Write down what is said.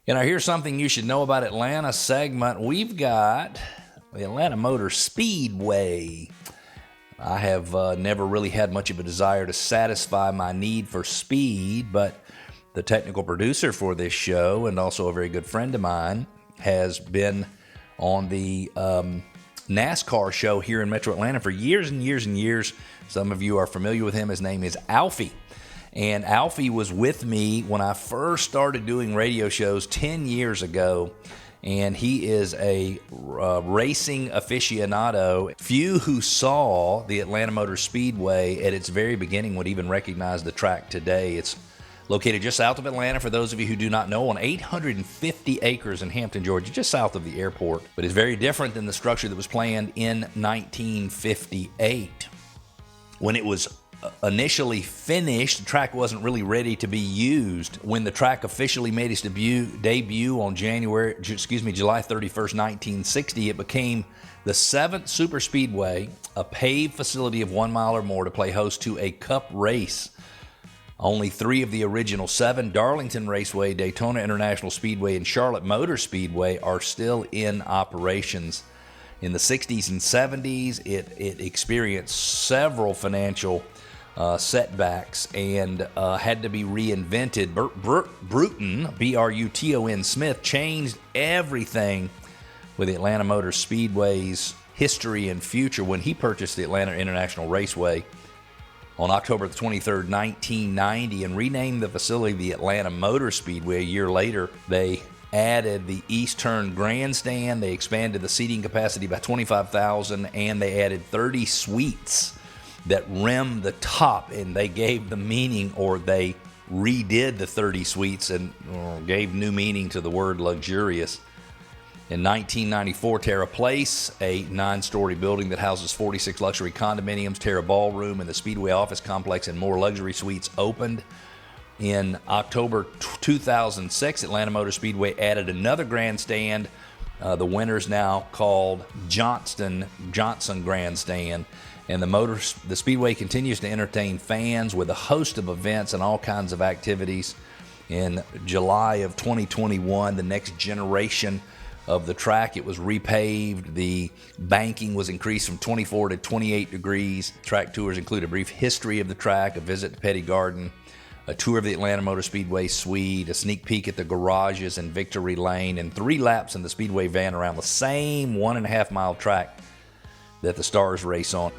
In our Here's Something You Should Know About Atlanta segment, we've got the Atlanta Motor Speedway. I have never really had much of a desire to satisfy my need for speed, but the technical producer for this show and also a very good friend of mine has been on the NASCAR show here in Metro Atlanta for years and years and years. Some of you are familiar with him. His name is Alfie. And Alfie was with me when I first started doing radio shows 10 years ago. And he is a racing aficionado. Few who saw the Atlanta Motor Speedway at its very beginning would even recognize the track today. It's located just south of Atlanta, for those of you who do not know, on 850 acres in Hampton, Georgia, just south of the airport. But it's very different than the structure that was planned in 1958. When it was initially finished, the track wasn't really ready to be used. When the track officially made its debut on July 31st, 1960, it became the 7th super speedway, a paved facility of 1 mile or more to play host to a cup race. Only 3 of the original 7, Darlington Raceway, Daytona International Speedway, and Charlotte Motor Speedway, are still in operations. In the 60s and 70s, it experienced several financial setbacks and had to be reinvented. Bruton, B-R-U-T-O-N Smith, changed everything with the Atlanta Motor Speedway's history and future when he purchased the Atlanta International Raceway on October the 23rd, 1990, and renamed the facility the Atlanta Motor Speedway. A year later, they added the East Turn Grandstand, they expanded the seating capacity by 25,000, and they added 30 suites that rim the top, and they gave the meaning, or they redid the 30 suites and gave new meaning to the word luxurious. In 1994, Terra Place, a 9-story building that houses 46 luxury condominiums, Terra Ballroom, and the Speedway office complex, and more luxury suites opened. In October 2006, Atlanta Motor Speedway added another grandstand. The winner's now called Johnson Grandstand. And the Speedway continues to entertain fans with a host of events and all kinds of activities. In July of 2021, the next generation of the track, it was repaved. The banking was increased from 24 to 28 degrees. Track tours include a brief history of the track, a visit to Petty Garden, a tour of the Atlanta Motor Speedway suite, a sneak peek at the garages in Victory Lane, and 3 laps in the Speedway van around the same 1.5 mile track that the Stars race on.